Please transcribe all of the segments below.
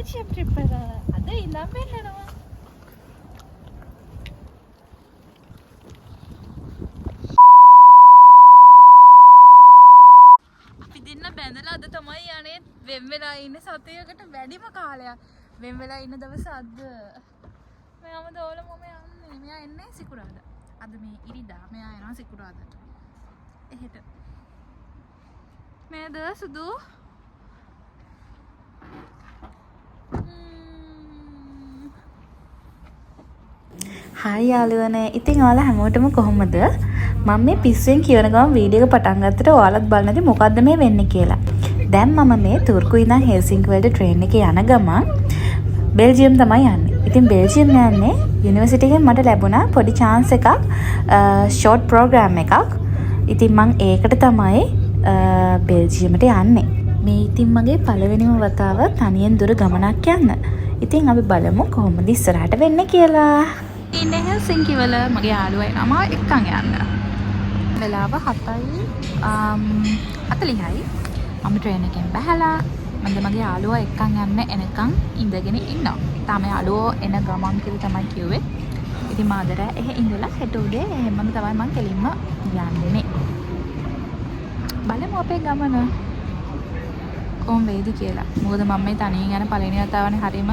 Belgium trip එක අද ඉඳන් වෙන්නනවා. අපි දෙන්න බැඳලා අද තමයි යන්නේ වෙන් වෙලා ඉන්නේ සතියකට වැඩිම කාලයක්. වෙන් වෙලා ඉන්න දවස් අද. මෙයාම දවල මම යන්නේ. මෙයා එන්නේ සිකුරාදා. අද මේ ඉරිදා. මෙයා එනවා සිකුරාදාට. එහෙට. මේද සුදු හායි යාළුවනේ. ඉතින් ඔයාලා හැමෝටම කොහොමද? මම මේ පිස්සුවෙන් කියවන ගමන් වීඩියෝ එක පටන් ගත්තට ඔයාලත් බලන්න නැති මොකද්ද මේ වෙන්නේ කියලා. දැන් මම මේ තුර්කු ඉඳන් හෙල්සින්කි වලට ට්‍රේන් එකේ යන ගමන් බෙල්ජියම් තමයි යන්නේ. ඉතින් බෙල්ජියම් යන්නේ යුනිවර්සිටි එකෙන් මට ලැබුණා පොඩි chance එකක් ෂෝට් ප්‍රෝග්‍රෑම් එකක්. ඉතින් මම ඒකට තමයි බෙල්ජියමට යන්නේ. මේ ඉතින් මගේ පළවෙනිම වතාව තනියෙන් දුර ගමනක් යන්න. ඉතින් අපි බලමු කොහොමද ඉස්සරහට වෙන්නේ කියලා. ඉන්නේ හෙල්සින්කි වල මගේ යාළුවා එනවා එක්කන් යන්න. වෙලාව 7:40යි. මම ට්‍රේන් එකෙන් බහලා මගේ යාළුවා එක්කන් යන්න එනකන් ඉඳගෙන ඉන්නවා. තාම යාළුවෝ එන ගමන් කියලා තමයි කිව්වේ. ඉතින් මාදර එහෙ ඉඳලා හෙට උදේ එහෙමම තමයි මම කෙලින්ම යන්නේ. බලමු අපේ ගමන කොහොම වේද කියලා. මොකද මම මේ තනියෙන් යන පළවෙනි වතාවනේ හරීම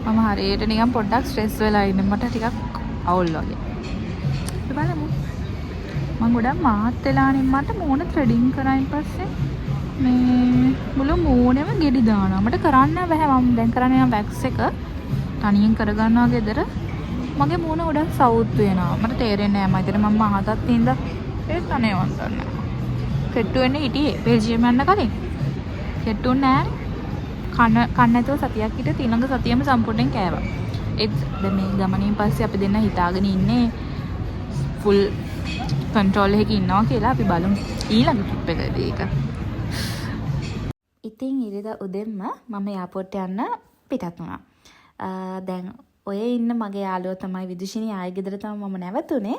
මම හරියට නිකන් පොඩ්ඩක් ස්ට්‍රෙස් වෙලා ඉන්නේ. මට ටිකක් අවුල් වගේ. බලමු. මම ගොඩක් මාත් වෙලානේ මට මූණ ත්‍රෙඩින් කරායින් පස්සේ මේ මුළු මූණෙම ගෙඩි දානවා. මට කරන්න බෑ. මම දැන් කරන්නේ නම් වැක්ස් එක තනියෙන් කරගන්නවා ගෙදර. මගේ මූණ ගොඩක් සවුත් වෙනවා. මට තේරෙන්නේ නැහැ. මම හිතන්නේ මම අහතත් තින්ද ඒත් අනේ වන්දන්නේ. කෙට්ටු වෙන්නේ හිටියේ බෙල්ජියම් යන්න කලින්. කෙට්ටුන්නේ නැහැ. කන්න නැතුව සතියක් හිටිය ඊළඟ සතියෙම සම්පූර්ණයෙන් කෑවා. ඒත් දැන් මේ ගමනින් පස්සේ අපි දෙන්න හිතාගෙන ඉන්නේ ෆුල් කන්ට්‍රෝල් එකකින් ඉන්නවා කියලා. අපි බලමු ඊළඟ ට්‍රිප් එකේදී ඒක. ඉතින් ඉරිදා උදෙන්ම මම එයාපෝට් යන්න පිටත් වුණා. දැන් ඔය ඉන්න මගේ යාළුවා තමයි විදුෂිනී ආයෙ ගෙදර තමයි මම නැවතුනේ.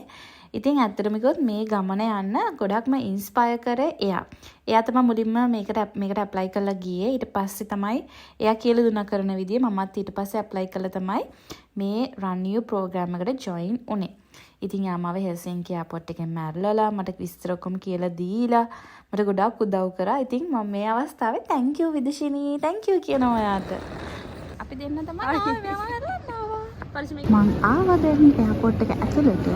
ඉතින් ඇත්තටම කිව්වොත් මේ ගමන යන්න ගොඩක්ම ඉන්ස්පයර් කරේ එයා. එයා තමයි මුලින්ම මේකට ඇප්ලයි කරලා ගියේ. ඊට පස්සේ තමයි එයා කියලා දුන්නා කරන විදිය මමත් ඊට පස්සේ ඇප්ලයි කළා තමයි මේ Run You ප්‍රෝග්‍රෑම් එකට ජොයින් උනේ. ඉතින් යා මාව හෙල්සින්කි එයාපෝට් එකෙන් මැරලා මට විස්තර ඔක්කොම කියලා දීලා මට ගොඩාක් උදව් කරා. ඉතින් මම මේ අවස්ථාවේ thank you විදුෂිනී thank you කියනවා ඔයාට. අපි දෙන්න තමයි ආවේ මෙයාම හැරෙන්නවා. මං ආවා දැන් එයාපෝට් එක ඇතුළට.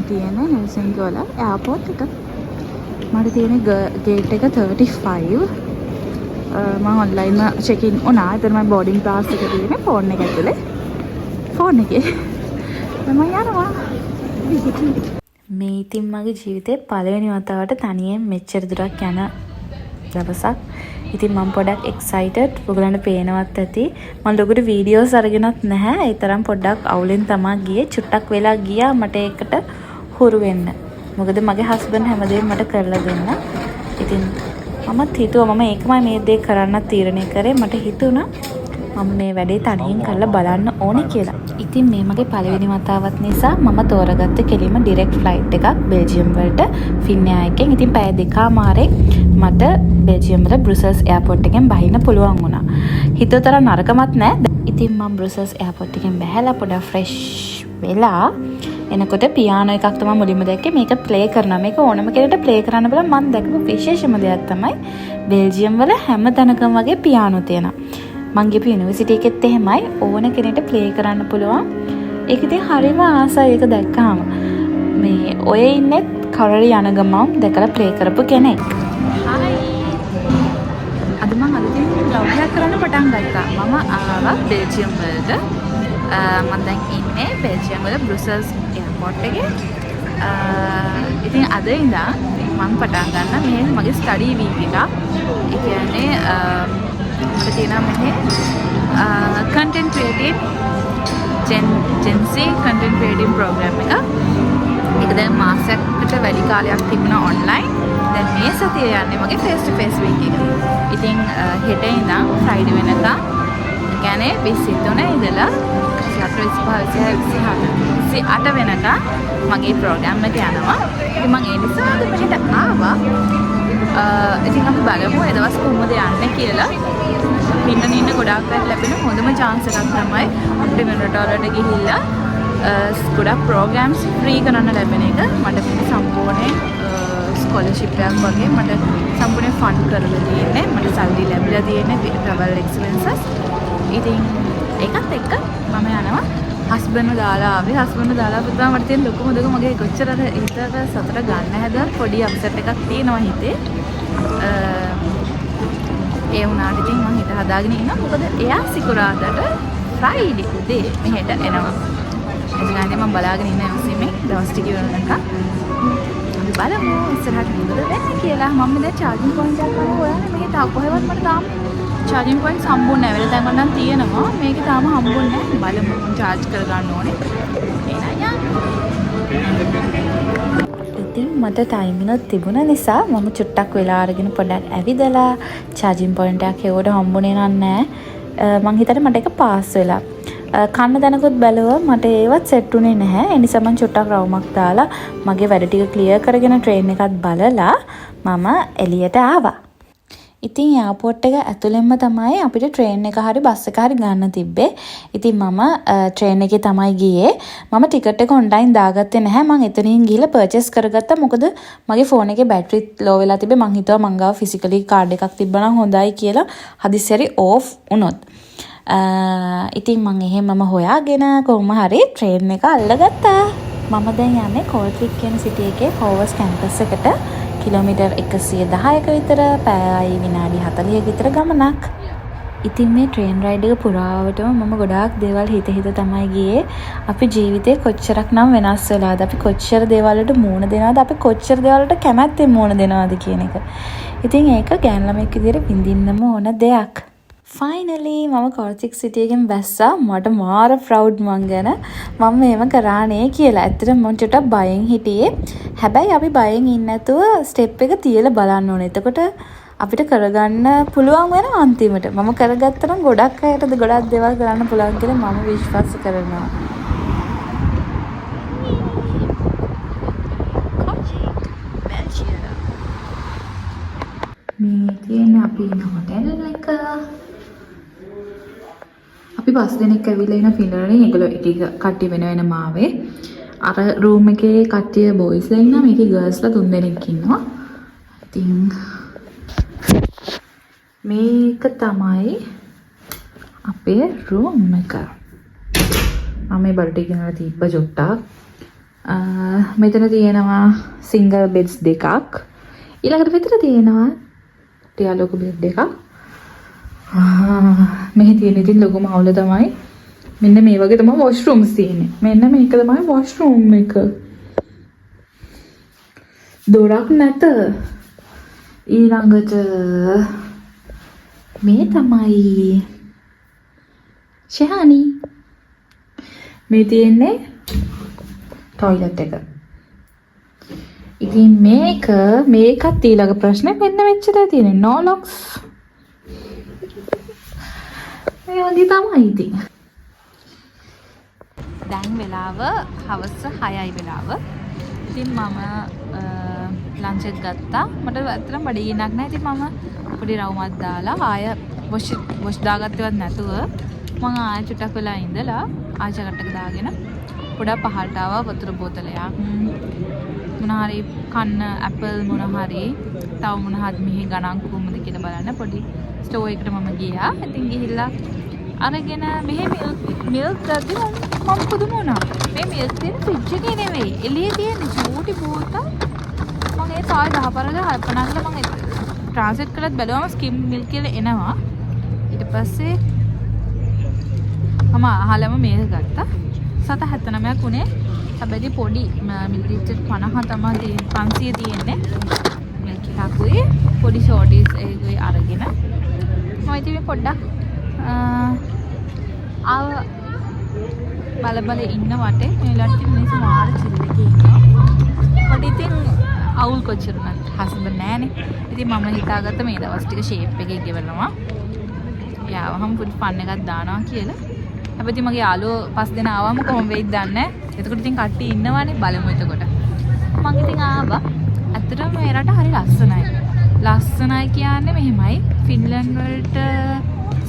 තියෙන හෙල්සින්කි වල එයාපෝට් එක. මට තියෙන ගේට් එක 35. මම ඔන්ලයින් චෙක් ඉන් වුණා. එතන මම බෝඩින් පාස් එක තියෙන්නේ ෆෝන් එක ඇතුලේ. ෆෝන් එකේ. මම යනවා. මේ ඉතින් මගේ ජීවිතේ පළවෙනි වතාවට තනියෙන් මෙච්චර දුරක් යන දවසක්. ඉතින් මම පොඩක් එක්සයිටඩ්. ඔයගලන්ට පේනවත් ඇති. මම ලොකුට වීඩියෝස් අරගෙනත් නැහැ. ඒ තරම් පොඩ්ඩක් අවුලෙන් තමයි ගියේ. චුට්ටක් වෙලා ගියා මට ඒකට හුරු වෙන්න. මොකද මගේ හස්බන්ඩ් හැමදේම මට කරලා දෙන්න. ඉතින් මමත් හිතුවා මම ඒකමයි මේ දේ කරන්න තීරණය කරේ. මට හිතුණා මම මේ වැඩේ තනියෙන් කරලා බලන්න ඕනේ කියලා. ඉතින් මේ මගේ පළවෙනි වතාවත් නිසා මම තෝරගත්ත කෙලින්ම ඩිරෙක්ට් ෆ්ලයිට් එකක් බෙල්ජියම් වලට ෆින්එයා එකෙන්. ඉතින් පැය 2:00මාරේ මට බෙල්ජියම් වල බ්‍රුසල්ස් එයාපෝට් එකෙන් බහින්න පුළුවන් වුණා. හිතුවතර නරකමත් නෑ. ඉතින් මම බ්‍රුසල්ස් එයාපෝට් එකෙන් බහැලා පොඩක් ෆ්‍රෙෂ් වෙලා එනකොට පියානෝ එකක් තමයි මුලින්ම දැක්කේ. මේක ප්ලේ කරනවා. මේක ඕනම කෙනෙක්ට ප්ලේ කරන්න බල මම දැකපු විශේෂම දෙයක් තමයි බෙල්ජියම් වල හැම තැනකම වගේ පියානෝ තියෙනවා. මං ගිහපු යුනිවර්සිටි එකෙත් එහෙමයි ඕන කෙනෙක්ට ප්ලේ කරන්න පුළුවන්. ඒක ඉතින් හරිම ආසයි ඒක දැක්කම. මේ ඔය ඉන්නේ කරරි යන ගමන් දැකලා ප්ලේ කරපු කෙනෙක්. හායි. අද මම අලුතින් බ්ලොග් කරන්න පටන් ගත්තා. මම ආවා බෙල්ජියම් වලට. මම දැන් ඉන්නේ බෙල්ජියම් වල බ්‍රුසල්ස් එයාපෝට් එකේ. ඉතින් අද ඉඳන් මම පටන් ගන්න මේ මගේ ස්ටඩි වීක් එක. ඒ කියන්නේ මට තියෙනවා මෙහි content creating Gen Z content creating program එක. ඒක දැන් මාසයකට වැඩි කාලයක් තිබුණා online. දැන් මේ සතියේ යන්නේ මගේ face to face week එක. ඉතින් හෙට ඉඳන් Friday වෙනකම් කියන්නේ 23 ඉඳලා 28 වෙනකම් මගේ ප්‍රෝග්‍රෑම් එක යනවා. ඉතින් මම ඒ නිසා අද මෙහෙට ආවා. ඉතින් අපි බලමු ඒ දවස් කොහොමද යන්නේ කියලා. ඉන්න ගොඩාක් අය ලැබෙන හොඳම chance එකක් තමයි අපිට වෙන රටවලට ගිහිල්ලා ගොඩක් programs free කරන්න ලැබෙන එක. මට සම්පූර්ණයෙන් ස්කෝලර්ෂිප් එකක් වගේ මට සම්පූර්ණයෙන් ෆන්ඩ් කරලා තියෙන්නේ. මට සල්ලි ලැබිලා තියෙන්නේ travel expenses. ඉතින් ඒකත් එක්ක මම යනවා හස්බන්ඩ්ව දාලා ආවේ. හස්බන්ඩ්ව දාලා පුතා මට තියෙන ලොකුම දෙක මගේ කොච්චර හිතට සතර ගන්න හැදුවත් පොඩි අප්සෙට් එකක් තියෙනවා හිතේ. ඒ වුණාට ඉතින් මම හිත හදාගෙන ඉන්නවා. මොකද එයා සිකුරාදට ෆ්‍රයිඩේ උදේ මෙහෙට එනවා. එතනදී මම බලාගෙන ඉන්න ඉස්සෙමේ දවස් ටික වෙනකන් අපි බලමු ඉස්සරහට මොකද වෙන්නේ කියලා. මම දැන් charging point එකක් ගන්න හොයන්නේ. මේක තාම කොහෙවත් මට තාම charging point හම්බුන්නේ නැහැ. වෙන තැන්වල නම් තියෙනවා. මේක තාම හම්බුන්නේ නැහැ. බලමු charge කරගන්න ඕනේ. එහෙනම් ඉතින් මට ටයිම් එකක් තිබුණ නිසා මම චුට්ටක් වෙලා අරගෙන පොඩ්ඩක් ඇවිදලා charging point එකක් හේවට හම්බුනේ නැහැ. මං හිතන්නේ මට ඒක පාස් වෙලා. කන්න දැනකුත් බැලුවා මට ඒවත් සෙට් උනේ නැහැ. ඒ නිසා මං චුට්ටක් රවුමක් දාලා මගේ වැඩ ටික ක්ලියර් කරගෙන ට්‍රේන් එකත් බලලා මම එළියට ආවා. ඉතින් එයාපෝට් එක ඇතුළෙන්ම තමයි අපිට ට්‍රේන් එක හරි බස් එක හරි ගන්න තිබ්බේ. ඉතින් මම ට්‍රේන් එකේ තමයි ගියේ. මම ටිකට් එක ඔන්ලයින් දාගත්තේ නැහැ. මම එතනින් ගිහලා පර්චේස් කරගත්තා. මොකද මගේ ෆෝන් එකේ බැටරිත් ලෝ වෙලා තිබ්බේ. මං හිතුවා මං ගාව ෆිසිකලි කාඩ් එකක් තිබ්බනම් හොඳයි කියලා. හදිස්සියට ඕෆ් වුණොත්. ඉතින් මං එහෙමම හොයාගෙන කොහොම හරි ට්‍රේන් එක අල්ලගත්තා. මම දැන් යන්නේ කෝල්ට්‍රික් කියන සිටි එකේ හෝවර්ස් කැම්පස් එකට. කිලෝමීටර් 110ක විතර පැයයි විනාඩි 40ක විතර ගමනක්. ඉතින් මේ ට්‍රේන් රයිඩ් එක පුරාවටම මම ගොඩාක් දේවල් හිත තමයි ගියේ. අපි ජීවිතේ කොච්චරක් නම් වෙනස් වෙලාද? අපි කොච්චර දේවල් වලට මූණ දෙනවද? අපි කොච්චර දේවල් වලට කැමැත්තෙන් මූණ දෙනවද කියන එක. ඉතින් ඒක ගෑන් ළමෙක් විදිහට විඳින්නම ඕන දෙයක්. ෆයිනලි මම කෝල්ට්‍රික් සිටි එකෙන් බැස්සා. මට මාර ප්‍රවුඩ් මං ගැන. මම මේව කරානේ කියලා. ඇත්තටම මම චුට්ටක් බයෙන් හිටියේ. හැබැයි අපි බයෙන් ඉන්නේ නැතුව ස්ටෙප් එක තියලා බලන්න ඕනේ. එතකොට අපිට කරගන්න පුළුවන් වෙන අන්තිමට. මම කරගත්තා නම් ගොඩක් අයටද ගොඩක් දේවල් කරන්න පුළුවන් කියලා මම විශ්වාස කරනවා. මේ තියෙන අපි ඉන්න හොටෙල් එක. අපි පස් දෙනෙක් ඇවිල්ලා ඉන්න ෆිනරලෙන් ඒගොල්ලෝ ටික කට්ටිය වෙන මාවේ. අර රූම් එකේ කට්ටිය බොයිස්ලා ඉන්නවා. මේකේ ගර්ල්ස්ලා 3 දෙනෙක් ඉන්නවා. ඉතින් මේක තමයි අපේ රූම් එක. මම මේ බඩට ගෙනලා තිබ්බ ජොට්ටක්. මෙතන තියෙනවා සිංගල් බෙඩ්ස් දෙකක්. ඊළඟට විතර තියෙනවා ටියාලෝක බෙඩ් එකක්. මෙහි තියෙන ඉතින් ලොකුම අවුල තමයි මෙන්න මේ වගේ තමයි වොෂ්රූම්ස් තියෙන්නේ. මෙන්න මේක තමයි වොෂ්රූම් එක. දොරක් නැත. ඊළඟට මේ තමයි ෂහානි. මේ තියෙන්නේ ටොයිලට් එක. ඉතින් මේකත් ඊළඟ ප්‍රශ්නේ මෙන්න මෙච්චරයි තියෙන්නේ. no locks. මේ වගේ තමයි ඉතින්. දැන් වෙලාව හවස 6යි වෙලාව. ඉතින් මම ලන්ච් එක ගත්තා. මට ඇත්තටම බඩගින්නක් නැහැ. ඉතින් මම පොඩි රවුමක් දාලා ආය වොෂ් දාගත්තේවත් නැතුව මම ආය චුට්ටක් වෙලා ඉඳලා ආචාරට් එක දාගෙන පොඩක් පහළට ආවා. වතුර බෝතලයක් මොන හරි කන්න ඇපල් මොන හරි තව මොන හරි මෙහි ගණන් කොහොමද කියලා බලන්න පොඩි ස්ටෝර් එකට මම ගියා. ඉතින් ගිහිල්ලා අරගෙන මෙහි මිල්ක් ගත්තා. මම පුදුම වුණා. මේ මිල්ක් තියෙන ෆ්‍රිජ් එකේ නෙවෙයි. එළියේ තියෙන චූටි බෝතල්. මම ඒ තායි 10 පරද 50 මම ට්‍රාන්ස්ලේට් කරලා බැලුවම ස්කිම් මිල්ක් කියලා එනවා. ඊට පස්සේ මම අහලම මේක ගත්තා. 779ක් උනේ. හැබැයි පොඩි මිලිලිටර් 50 තමයි 500 තියෙන්නේ. මිල්ක් එකකුයි පොඩි ෂෝටිස් ඒකයි අරගෙන මම ඉතින් පොඩ්ඩක් ආව බල ඉන්න වටේ මෙලට මිනිස්සු මාර චිල් එකේ ඉන්නවා. මට ඉතින් අවුල් කොච්චර නත් හස්බන්ඩ් නෑනේ. ඉතින් මම හිතාගත්ත මේ දවස් ටික ෂේප් එකේ ගෙවනවා. යාවහම පොඩි ෆන් එකක් දානවා කියලා. හැබැයි මගේ යාළුවෝ 5 දෙනා ආවම කොහොම වෙයිද දන්නේ නැහැ. එතකොට ඉතින් කට්ටිය ඉන්නවනේ බලමු එතකොට. මම ඉතින් ආවා. ඇත්තටම මේ රට හරි ලස්සනයි. ලස්සනයි කියන්නේ මෙහෙමයි. ෆින්ලන්ඩ් වලට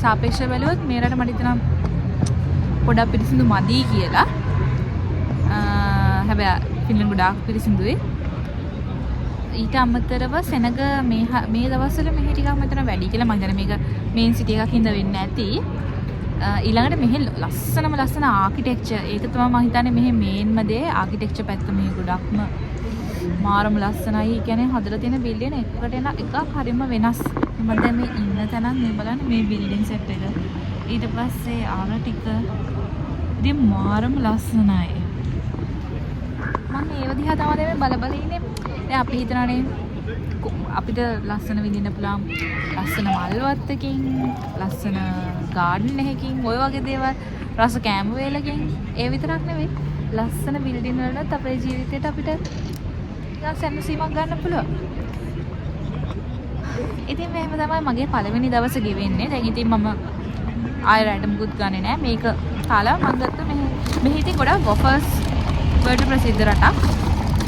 සාපේක්ෂව බැලුවොත් මේ රට මට හිතෙනවා පොඩක් පිරිසිදු මදි කියලා. හැබැයි ෆින්ලන්ඩ් ගොඩාක් පිරිසිදුයි. ඊට අමතරව සෙනග මේ දවස්වල මෙහි ටිකක් මෙතන වැඩි කියලා මම හිතන්නේ. මේක මේන් සිටි එකක් හින්දා වෙන්නේ නැති. ඊළඟට මෙහි ලස්සන ආකිටෙක්චර්. ඒක තමයි මම හිතන්නේ මෙහි මේන්ම දේ ආකිටෙක්චර් පැත්ත මෙහි ගොඩක්ම මාරම ලස්සනයි. ඒ කියන්නේ හදලා තියෙන බිල්ඩින් එකකට එන එකක් හරියම වෙනස්. මම දැන් මේ ඉන්න තැනත් මේ බලන්න මේ බිල්ඩින් සෙට් එක. ඊට පස්සේ ආර ටික ඉතින් මාරම ලස්සනයි. මම ඒව දිහා තමයි මේ බල ඉන්නේ. දැන් අපි හිතනනේ අපිට ලස්සන විඳින්න පුළුවන් ලස්සන මල් වත්තකින් ලස්සන ගාඩන් එකකින් ඔය වගේ දේවල් රස කැම්ප් වේලකින් ඒ විතරක් නෙවෙයි ලස්සන බිල්ඩින් වලත් අපේ ජීවිතේට අපිට සැනසීමක් ගන්න පුළුවන්. ඉතින් මෙහෙම තමයි මගේ පළවෙනි දවසේ ගෙවෙන්නේ. දැන් ඉතින් මම ආයෙ රැඳ මුකුත් ගන්නේ නැහැ. මේක කාලා මම ගත්ත මෙහි ඉතින් ගොඩක් වොෆල්ස් වලට ප්‍රසිද්ධ රටක්.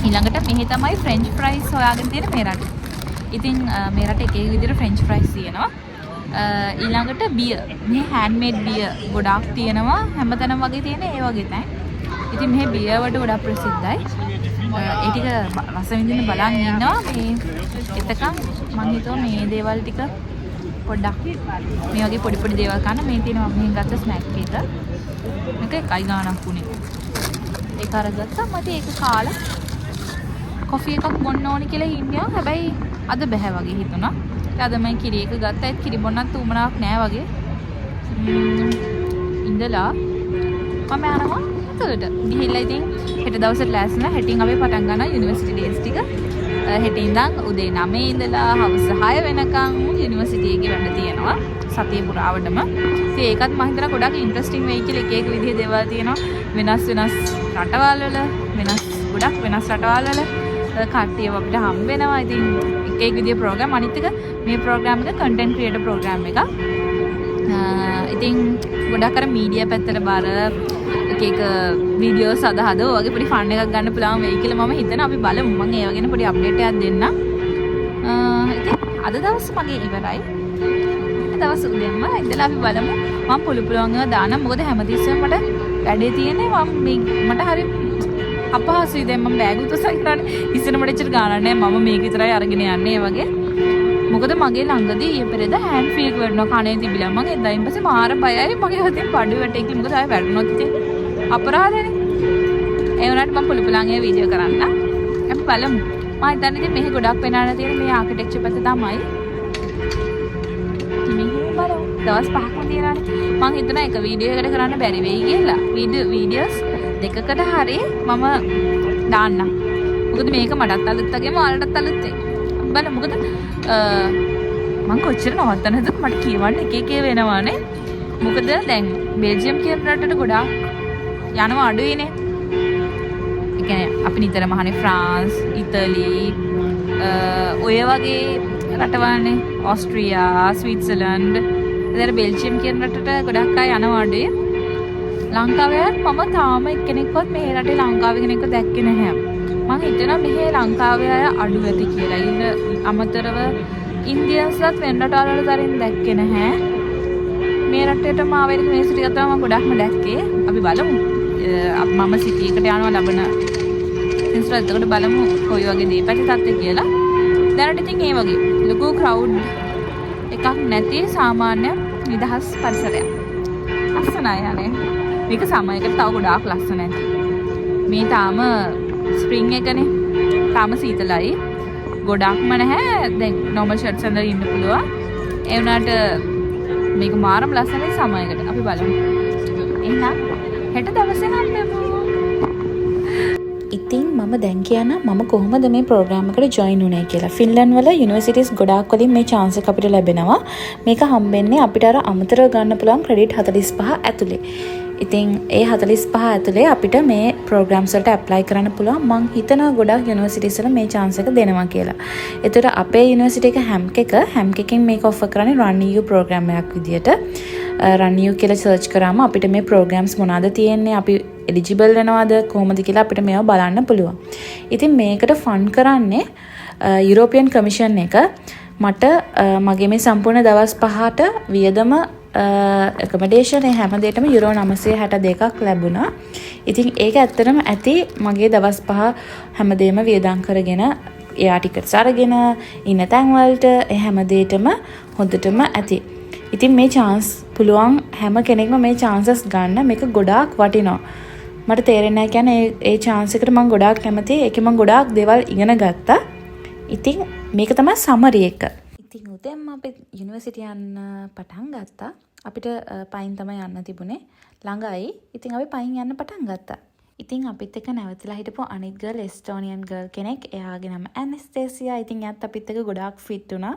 ඊළඟට මෙහි තමයි ෆ්‍රෙන්ච් ෆ්‍රයිස් හොයාගෙන තියෙන මේ රට. ඉතින් මේ රට එක එක විදිහට ෆ්‍රෙන්ච් ෆ්‍රයිස් තියෙනවා. ඊළඟට බියර්. මේ හෑන්ඩ්මේඩ් බියර් ගොඩාක් තියෙනවා. හැමතැනම වගේ තියෙන ඒ වගේ තැන්. ඉතින් මේ බියර් වලට ගොඩාක් ප්‍රසිද්ධයි. ඒ ටික රස විඳින්න බලන් ඉන්නවා. මේ එතකන් මම හිතුවා මේ දේවල් ටික පොඩ්ඩක් මේ වගේ පොඩි දේවල් කන්න මේ තියෙනවා මම මෙහෙන් ගත්ත ස්නැක් එක. මේක 1 ගාණක් උනේ. ඒක අරගත්තා. මට ඒක කාලා කොෆි එකක් බොන්න ඕනි කියලා හින්දියා. හැබැයි අද බෑ වගේ හිතුණා. අද මම කිරි එක ගත්තා. ඒත් කිරි බොන්නත් උමනාවක් නෑ වගේ. ඉඳලා මම යනවා ඇතුළට. ගිහිල්ලා ඉතින් හෙට දවසට ලෑස්තිලා හෙටින් අපි පටන් ගන්නවා යුනිවර්සිටි ඩේස් ටික. හෙට ඉඳන් උදේ 9 ඉඳලා හවස 6 වෙනකන් යුනිවර්සිටි එකේ වැඩ තියෙනවා. සතිය පුරාවටම. ඉතින් ඒකත් මම හිතනවා ගොඩක් ඉන්ටරෙස්ටිං වෙයි කියලා එක විදිහේ දේවල් තියෙනවා. වෙනස් රටවල් වල ගොඩක් වෙනස් රටවල් වල කට්ටියව අපිට හම්බ වෙනවා. ඉතින් එක විදිහේ ප්‍රෝග්‍රෑම්. අනිත් එක මේ ප්‍රෝග්‍රෑම් එක කන්ටෙන්ට් ක්‍රියේටර් ප්‍රෝග්‍රෑම් එකක්. ඉතින් ගොඩක් අර මීඩියා පැත්තට බර එක වීඩියෝස් අද වගේ පොඩි ෆන් එකක් ගන්න පුළුවන් වෙයි කියලා මම හිතනවා. අපි බලමු. මම ඒව ගැන පොඩි අප්ඩේට් එකක් දෙන්නම්. ඉතින් අද දවස් මගේ ඉවරයි. දවස් උදේම ඉඳලා අපි බලමු. මම පුළුවන් ඒවා දානම්. මොකද හැමතිස්සෙම මට වැඩේ තියෙන්නේ. මට හරි අපහසුයි. දැන් මම බෑග් උතසන් කරන්නේ ඉස්සර මට එච්චර ගානක් නැහැ. මම මේක විතරයි අරගෙන යන්නේ වගේ. මොකද මගේ ළඟදී ඊයේ පෙරේද හෑන්ඩ් ෆීල් කරනවා කනේ තිබිලා. මම එදායින් පස්සේ මාර බයයි. මගේ හිතේ පඩු වැටේ කියලා. මොකද ආයෙ වැටුණොත් ඉතින් අපරාධනේ. ඒ වුණාට මම පුළුවන් ඒ වීඩියෝ කරන්න. අපි බලමු. මම හිතන්නේ ඉතින් මෙහි ගොඩක් වෙනාලා තියෙන මේ ආකිටෙක්චර් පැත්ත තමයි. දවස් 5ක් තියෙනවානේ. මම හිතනවා එක වීඩියෝ එකකට කරන්න බැරි වෙයි කියලා. වීඩියෝස් දෙකකට හරි මම දාන්නම්. මොකද මේක මටත් අලුත් වගේම ඔයාලටත් අලුත් වෙයි. බලමු. මොකද මම කොච්චර නවත්තනද මට කියවන්න එක වෙනවානේ. මොකද දැන් බෙල්ජියම් කියන රටට ගොඩාක් යනවා අඩුයිනේ. ඒ කියන්නේ අපි නිතරම අහන්නේ ෆ්‍රාන්ස්, ඉතාලි ඔය වගේ රටවල්නේ. ඕස්ට්‍රියා, ස්විට්සර්ලන්ඩ් ඉතින් බෙල්ජියම් කියන රටට ගොඩක් අය යනවා අඩුයි. ලංකාවේ මම තාම එක්කෙනෙක්වත් මේ රටේ ලංකාවේ කෙනෙක්ව දැක්කේ නැහැ. මම හිතනවා මෙහි ලංකාවේ අය අඩු ඇති කියලා. ඊට අමතරව ඉන්දියන්ස්ලත් වෙන රටවල් වල තරම් දැක්කේ නැහැ. මේ රටේටම ආවෙත් මේ සිටි ගත්තා මම ගොඩක්ම දැක්කේ. අපි බලමු. මම සිටි එකට යනවා ලබන ඉන්ස්ටාග්‍රෑම් එකට බලමු කොයි වගේ දීපැටි තත්ත්වය කියලා. දැනට ඉතින් ඒ වගේ ලොකු ක්‍රවුඩ් එකක් නැති සාමාන්‍ය නිදහස් පරිසරයක්. ලස්සනයි යන්නේ. මේක සමයකට තව ගොඩාක් ලස්සන ඇති. මේ තාම ස්ප්‍රින්ග් එකනේ. තාම සීතලයි. ගොඩක්ම නැහැ. දැන් normal shirts අඳලා ඉන්න පුළුවන්. ඒ වුණාට මේක මාරම ලස්සනයි සමයකට. අපි බලමු. එහෙනම් හෙට දවසේ හම්බෙමු. ඉතින් මම දැන් කියන්න මම කොහොමද මේ ප්‍රෝග්‍රෑම් එකට ජොයින් වුනේ කියලා. ෆින්ලන්ඩ් වල යුනිවර්සිටිස් ගොඩාක් වලින් මේ chance එක අපිට ලැබෙනවා. මේක හම්බෙන්නේ අපිට අර අමතරව ගන්න පුළුවන් ක්‍රෙඩිට් 45 ඇතුලේ. ඉතින් ඒ 45 ඇතුලේ අපිට මේ ප්‍රෝග්‍රෑම්ස් වලට ඇප්ලයි කරන්න පුළුවන්. මං හිතනවා ගොඩක් යුනිවර්සිටිස් වල මේ chance එක දෙනවා කියලා. ඒතර අපේ යුනිවර්සිටි එක හැම්ක් එකකින් මේක ඔෆර් කරන්නේ run EU ප්‍රෝග්‍රෑම් එකක් විදියට. run EU කියලා සර්ච් කරාම අපිට මේ ප්‍රෝග්‍රෑම්ස් මොනවාද තියෙන්නේ, අපි එලිජිබල් වෙනවද කොහොමද කියලා අපිට මේවා බලන්න පුළුවන්. ඉතින් මේකට ෆන්ඩ් කරන්නේ යුරෝපියන් කමිෂන් එක. මට මගේ මේ සම්පූර්ණ දවස් 5ට වියදම accommodation හැම දෙයකම යුරෝ 962ක් ලැබුණා. ඉතින් ඒක ඇත්තටම ඇති මගේ දවස් 5 හැමදේම වියදම් කරගෙන එයා ටිකට්ස් අරගෙන ඉන්න තැන් වලට හැම දෙයකම හොඳටම ඇති. ඉතින් මේ chance පුළුවන් හැම කෙනෙක්ම මේ chances ගන්න මේක ගොඩාක් වටිනවා. මට තේරෙන්නේ නැහැ කියන්නේ ඒ chance එකට මම ගොඩාක් කැමතියි. ඒකේ මම ගොඩාක් දේවල් ඉගෙන ගත්තා. ඉතින් මේක තමයි සමරි එක. ඉතින් උදේම අපි යුනිවර්සිටි යන්න පටන් ගත්තා. අපිට පයින් තමයි යන්න තිබුණේ. ළඟයි. ඉතින් අපි පයින් යන්න පටන් ගත්තා. ඉතින් අපිත් එක්ක නැවතලා හිටපු අනිත් ගර්ල් එස්ටෝනියන් ගර්ල් කෙනෙක්. එයාගේ නම ඇනස්තේසියා. ඉතින් එයාත් අපිත් එක්ක ගොඩාක් ෆිට වුණා.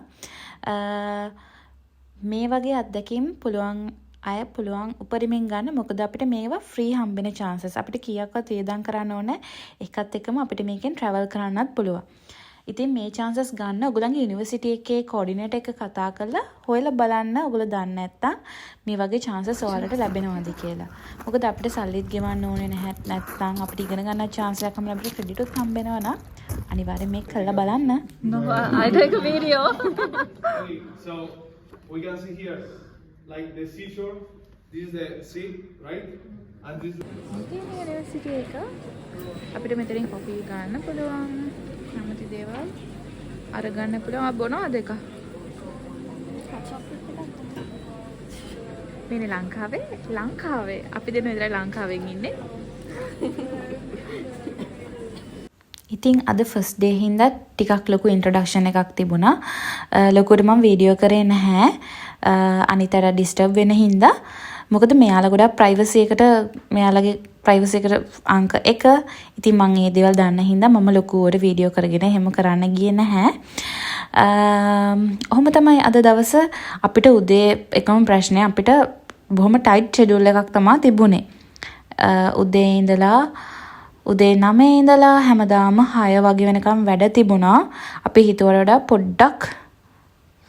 මේ වගේ අත්දැකීම් පුළුවන් උපරිමෙන් ගන්න. මොකද අපිට මේවා ෆ්‍රී හම්බෙන chances. අපිට කීයක්වත් වියදම් කරන්න ඕනේ. ඒකත් එක්කම අපිට මේකෙන් travel කරන්නත් පුළුවන්. ඉතින් මේ chances ගන්න ඔයගොල්ලන්ගේ යුනිවර්සිටි එකේ coordinator එක කතා කරලා හොයලා බලන්න. ඔයගොල්ලෝ දන්නේ නැත්තම් මේ වගේ chances ඔයාලට ලැබෙනවද කියලා. මොකද අපිට සල්ලිත් ගෙවන්න ඕනේ නැහැ. නැත්තම් අපිට ඉගෙන ගන්න chance එකක් හම්බෙන්න අපිට credit උත් හම්බෙනවා නම් අනිවාර්යෙන් මේක කරලා බලන්න. No, I take a video. So we can see here, like the seashore. This is the sea, right? And this. ඉතින් යුනිවර්සිටි එක අපිට මෙතනින් කොපි ගන්න පුළුවන්. කැමති දේවල් අරගන්න පුළුවන්. ආ බොනවද එක? මේ ලංකාවේ අපි දෙන්න විතරයි ලංකාවෙන් ඉන්නේ. ඉතින් අද ෆස්ට් ඩේ හින්දා ටිකක් ලොකු ඉන්ට්‍රොඩක්ෂන් එකක් තිබුණා. ලොකුවට මම වීඩියෝ කරේ නැහැ. අනිතර ඩිස්ටර්බ් වෙන හින්දා. මොකද මෙයාලා ගොඩක් ප්‍රයිවසි එකට මෙයාලගේ ප්‍රයිවසි එකට අංක 1. ඉතින් මම මේ දේවල් දන්න හින්දා මම ලොකුවට වීඩියෝ කරගෙන එහෙම කරන්න ගියේ නැහැ. ඔහොම තමයි අද දවස අපිට උදේ එකම ප්‍රශ්නේ අපිට බොහොම ටයිට් ෂෙඩියුල් එකක් තමයි තිබුණේ. උදේ 9 ඉඳලා හැමදාම 6 වගේ වෙනකම් වැඩ තිබුණා. අපි හිතුවට වඩා පොඩ්ඩක්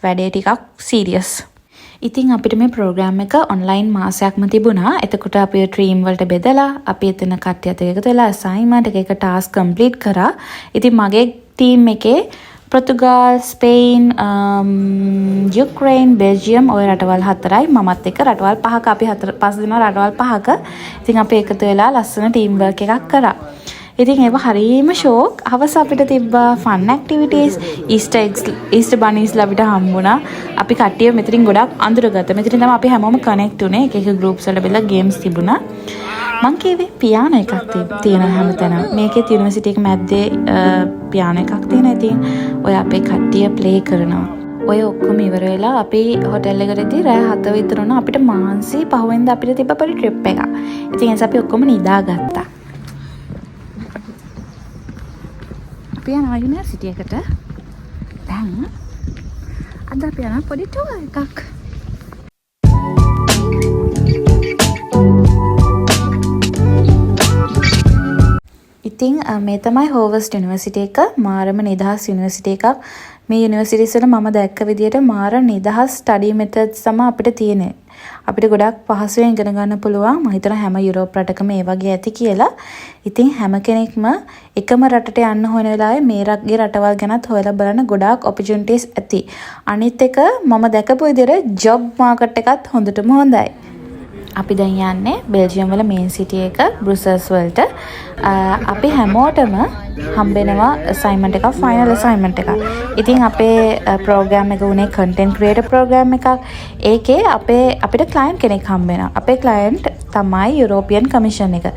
වැඩේ ටිකක් සීරියස්. ඉතින් අපිට මේ ප්‍රෝග්‍රෑම් එක ඔන්ලයින් මාසයක්ම තිබුණා. එතකොට අපි ට්‍රීම් වලට බෙදලා අපි එතන කට්ටියත් එකතු වෙලා අසයින්මන්ට් එක ටාස්ක් කම්ප්ලීට් කරා. ඉතින් මගේ ටීම් එකේ පෘතුගාල්, ස්පේන්, යුක්රේන්, බෙල්ජියම් ඔය රටවල් 4යි. මමත් එක්ක රටවල් 5ක අපි 5 දෙනා රටවල් 5ක. ඉතින් අපි එකතු වෙලා ලස්සන ටීම් වර්ක් එකක් කරා. ඉතින් ඒව හරීම ෂෝක්. හවස අපිට තිබ්බා ෆන් ඇක්ටිවිටීස්, ඊස්ටර් බනීස්ලා අපිට හම්බුණා. අපි කට්ටිය මෙතනින් ගොඩක් අඳුරගත්තා. මෙතනින් තමයි අපි හැමෝම කනෙක්ට් වුණේ. එක ගෲප්ස් වල බෙදලා ගේම්ස් තිබුණා. මං කියවේ පියානෝ එකක් තියෙන හැමතැනම. මේකේ යුනිවර්සිටි එක මැද්දේ පියානෝ එකක් තියෙනවා. ඉතින් ඔය අපේ කට්ටිය ප්ලේ කරනවා. ඔය ඔක්කොම ඉවර වෙලා අපි හොටෙල් එකටදී රෑ 7 විතර වුණා. අපිට මාන්සි පහුවෙන්ද අපිට තිබ්බ පොඩි ට්‍රිප් එකක්. ඉතින් එතන අපි ඔක්කොම නිදාගත්තා. අපි යනවා යුනිවර්සිටි එකට. දැන් අද අපි යනවා පොඩි ටුවර් එකක්. ඉතින් මේ තමයි හෝවර්ඩ් යුනිවර්සිටි එක. මාරම නිදහස් යුනිවර්සිටි එකක්. මේ යුනිවර්සිටිස් වල මම දැක්ක විදිහට මාර නිදහස් ස්ටඩි මෙතඩ්ස් තමයි අපිට තියෙන්නේ. අපිට ගොඩක් පහසුවෙන් ඉගෙන ගන්න පුළුවන්. මම හිතනවා හැම යුරෝප් රටකම ඒ වගේ ඇති කියලා. ඉතින් හැම කෙනෙක්ම එකම රටට යන්න හොයන වෙලාවේ මේ රටගේ රටවල් ගැනත් හොයලා බලන්න ගොඩාක් ඔපචුනිටිස් ඇති. අනිත් එක මම දැකපු විදිහට ජොබ් මාකට් එකත් හොඳටම හොඳයි. අපි දැන් යන්නේ බෙල්ජියම් වල මේන් සිටි එක බ්‍රුසල්ස් වලට. අපි හැමෝටම හම්බෙනවා අසයින්මන්ට් එකක්, ෆයිනල් අසයින්මන්ට් එකක්. ඉතින් අපේ ප්‍රෝග්‍රෑම් එක උනේ කන්ටෙන්ට් ක්‍රියේටර් ප්‍රෝග්‍රෑම් එකක්. ඒකේ අපිට ක්ලයන්ට් කෙනෙක් හම්බ වෙනවා. අපේ ක්ලයන්ට් තමයි යුරෝපියන් කමිෂන් එක.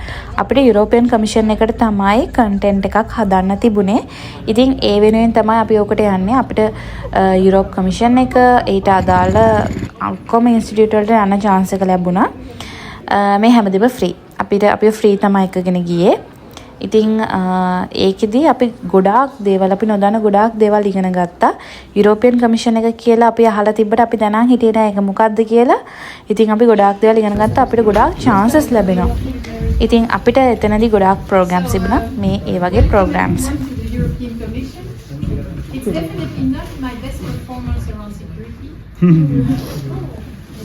අපිට යුරෝපියන් කමිෂන් එකට තමයි කන්ටෙන්ට් එකක් හදන්න තිබුණේ. ඉතින් ඒ වෙනුවෙන් තමයි අපි ඔකට යන්නේ. අපිට යුරෝප් කමිෂන් එක ඊට අදාළ ඔක්කොම ඉන්ස්ටිටියුට් වලට යන chance එක ලැබුණා. මේ හැමදේම ෆ්‍රී. අපි ෆ්‍රී තමයි එකගෙන ගියේ. ඉතින් ඒකෙදි අපි ගොඩාක් දේවල් අපි නොදන්න ගොඩාක් දේවල් ඉගෙන ගත්තා. යුරෝපියන් කමිෂන් එක කියලා අපි අහලා තිබ්බට අපි දැනන් හිටියේ නෑ ඒක මොකක්ද කියලා. ඉතින් අපි ගොඩාක් දේවල් ඉගෙන ගත්තා. අපිට ගොඩාක් chances ලැබෙනවා. ඉතින් අපිට එතනදී ගොඩාක් programs තිබුණා. මේ ඒ වගේ programs. It's definitely not my best performance around security,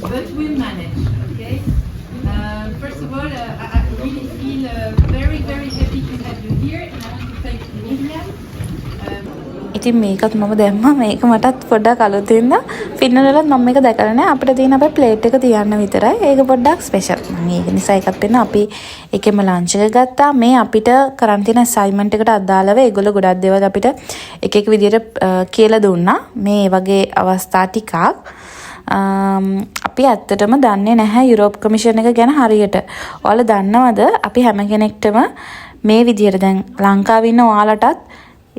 but we'll manage, okay? First of all, I really feel very, very happy to have you here, and I want to thank Miriam. ඉතින් මේකත් මම දැම්මා. මේක මටත් පොඩ්ඩක් අලුත් හින්දා Finland වලත් මම මේක දැකලා නැහැ. අපිට තියෙන අපේ ප්ලේට් එක තියන්න විතරයි. ඒක පොඩ්ඩක් ස්පෙෂල්. මම ඒක නිසා එකක් දෙන්න අපි එකෙම ලන්ච් එක ගත්තා. මේ අපිට කරන් තියෙන අසයින්මන්ට් එකට අදාළව ඒගොල්ලෝ ගොඩක් දේවල් අපිට එක එක විදියට කියලා දුන්නා. මේ වගේ අවස්ථා ටිකක් අපි ඇත්තටම දන්නේ නැහැ යුරෝප් කමිෂන් එක ගැන හරියට. ඔයාලා දන්නවද අපි හැම කෙනෙක්ටම මේ විදියට දැන් ලංකාවේ ඉන්න ඔයාලටත්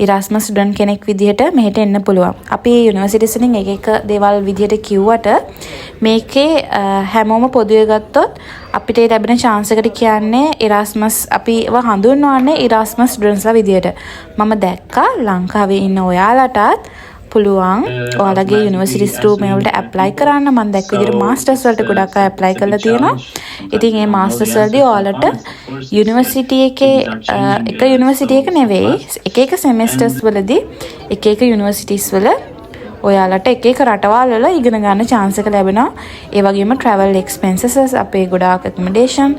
ඉරාස්මස් ස්ටුඩන්ට් කෙනෙක් විදියට මෙහෙට එන්න පුළුවන්. අපි යුනිවර්සිටිස් වලින් එක එක දේවල් විදියට කිව්වට මේකේ හැමෝම පොදුවේ ගත්තොත් අපිට ලැබෙන chance එකට කියන්නේ ඉරාස්මස් අපිව හඳුන්වන්නේ ඉරාස්මස් ස්ටුඩන්ට්ස්ලා විදියට. මම දැක්කා ලංකාවේ ඉන්න ඔයාලටත් පුළුවන් ඔයාලගේ යුනිවර්සිටිස් ටූ මේවලට ඇප්ලයි කරන්න. මම දැක්ක විදිහට මාස්ටර්ස් වලට ගොඩක් අය ඇප්ලයි කරලා තියෙනවා. ඉතින් මේ මාස්ටර්ස් වලදී ඔයාලට යුනිවර්සිටි එකේ එක යුනිවර්සිටි එක නෙවෙයි එක එක සෙමෙස්ටර්ස් වලදී එක එක යුනිවර්සිටිස් වල ඔයාලට එක එක රටවල් වල ඉගෙන ගන්න chance එක ලැබෙනවා. ඒ වගේම travel expenses අපේ ගොඩාක් accommodation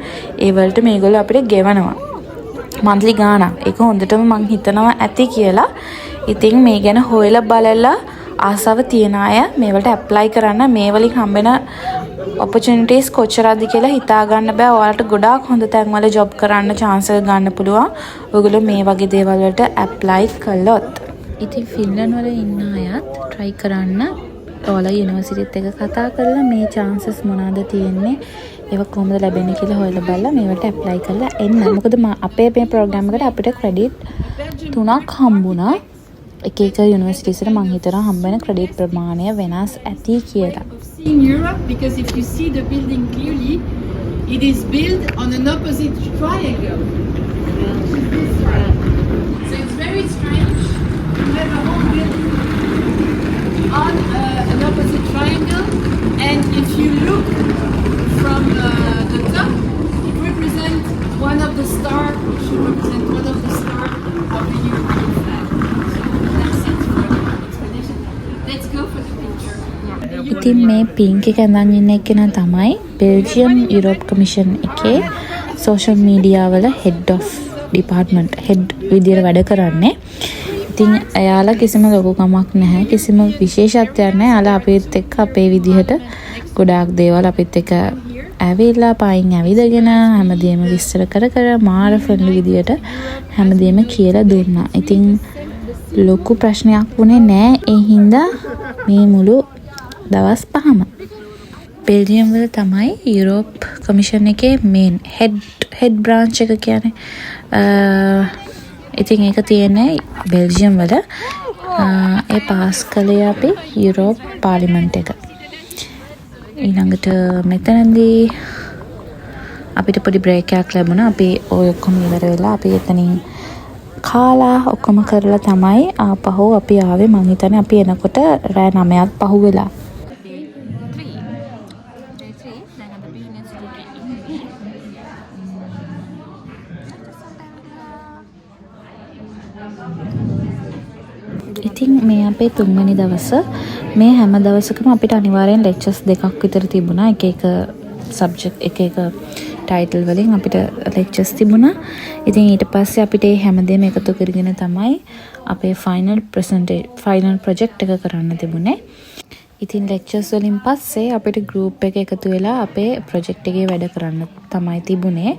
ඒ වලට මේගොල්ලෝ අපිට ගෙවනවා. monthly ගාණක්. ඒක හොඳටම මං හිතනවා ඇති කියලා. ඉතින් මේ ගැන හොයලා බලලා ආසාව තියන අය මේවලට ඇප්ලයි කරන්න. මේ වලින් හම්බෙන opportunities කොච්චරද කියලා හිතා ගන්න බෑ. ඔයාලට ගොඩාක් හොඳ තැන්වල job කරන්න chance එක ගන්න පුළුවන්. ඔයගොල්ලෝ මේ වගේ දේවල් වලට ඇප්ලයි කළොත්. ඉතින් ෆින්ලන්ඩ් වල ඉන්න අයත් try කරන්න. ඔයාලා යුනිවර්සිටිත් එක කතා කරලා මේ chances මොනවාද තියෙන්නේ ඒක කොහොමද ලැබෙන්නේ කියලා හොයලා බලලා මේවට ඇප්ලයි කරලා එන්න. මොකද අපේ මේ ප්‍රෝග්‍රෑම් එකට අපිට ක්‍රෙඩිට් 3ක් හම්බුණා. එක එක යුනිවර්සිටිස් වල මං හිතනවා හම්බෙන ක්‍රෙඩිට් ප්‍රමාණය වෙනස් ඇති කියලා. In Europe, because if you see the building clearly, it is built on an opposite triangle. So it's very strange to have a whole building on an opposite triangle, and if you look from the top, it represents one of the stars, it should represent one of the stars of the European flag. So that's it for the explanation. Let's go for the picture. ඉතින් මේ pink එක ඇඳන් ඉන්න එක්කෙනා තමයි Belgium Europe commission එකේ social media වල head of department head විදියට වැඩ කරන්නේ. ඉතින් එයාලා කිසිම ලොකුකමක් නැහැ, කිසිම විශේෂත්වයක් නැහැ. එයාලා අපිත් එක්ක අපේ විදිහට ගොඩාක් දේවල් අපිත් එක්ක ඇවිල්ලා පයින් ඇවිදගෙන හැමදේම විස්තර කර කර මාර ෆ්‍රෙන්ඩ්ලි විදියට හැමදේම කියලා දුන්නා. ඉතින් ලොකු ප්‍රශ්නයක් වුණේ නැහැ. ඒ හින්දා මේ මුළු දවස් 5ම බෙල්ජියම් වල තමයි යුරෝප් කමිෂන් එකේ මේන් හෙඩ් බ්‍රාන්ච් එක කියන්නේ. ඉතින් ඒක තියෙන්නේ බෙල්ජියම් වල. ඒ පාස් කළේ අපි යුරෝප් පාර්ලිමේන්තු එක. ඊළඟට මෙතනදී අපිට පොඩි බ්‍රේක් එකක් ලැබුණා. අපි ඔය ඔක්කොම ඉවර වෙලා අපි එතනින් කාලා ඔක්කොම කරලා තමයි ආපහු අපි ආවේ. මං හිතන්නේ අපි එනකොට රෑ 9ක් පහු වෙලා. ඉතින් මේ අපේ 3 වෙනි දවස. මේ හැම දවසකම අපිට අනිවාර්යෙන් ලෙක්චර්ස් දෙකක් විතර තිබුණා. එක එක සබ්ජෙක්ට් එක එක ටයිටල් වලින් අපිට ලෙක්චර්ස් තිබුණා. ඉතින් ඊට පස්සේ අපිට මේ හැමදේම එකතු කරගෙන තමයි අපේ ෆයිනල් ප්‍රොජෙක්ට් එක කරන්න තිබුණේ. ඉතින් ලෙක්චර්ස් වලින් පස්සේ අපිට ගෲප් එක එකතු වෙලා අපේ ප්‍රොජෙක්ට් එකේ වැඩ කරන්න තමයි තිබුණේ.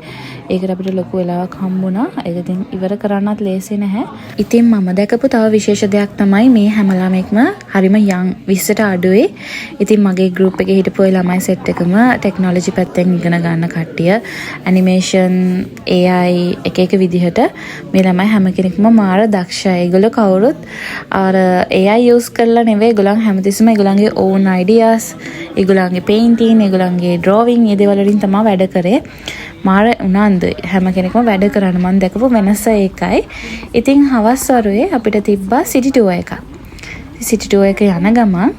ඒකට අපිට ලොකු වෙලාවක් හම්බුණා. ඒක ඉතින් ඉවර කරන්නත් ලේසි නැහැ. ඉතින් මම දැකපු තව විශේෂ දෙයක් තමයි මේ හැම ළමෙක්ම හරිම යං 20ට අඩුවේ. ඉතින් මගේ ගෲප් එකේ හිටපු ළමයි සෙට් එකම ටෙක්නොලොජි පැත්තෙන් ඉගෙන ගන්න කට්ටිය, ඇනිමේෂන්, AI එක එක විදිහට මේ ළමයි හැම කෙනෙක්ම මාර දක්ෂයි. ඒගොල්ලෝ කවුරුත් අර AI යූස් කරලා නෙවෙයි. ඒගොල්ලන් හැමතිස්සෙම ඒගොල්ලන්ගේ own ideas, ඒගොල්ලන්ගේ painting, ඒගොල්ලන්ගේ drawing මේ දේවල් වලින් තමයි වැඩ කරේ. මාර උනන්දු හැම කෙනෙක්ම වැඩ කරන්න. මම දැකපු වෙනස ඒකයි. ඉතින් හවස් වරුවේ අපිට තිබ්බා සිටි ටුවර් එකක්. සිටි ටුවර් එක යන ගමන්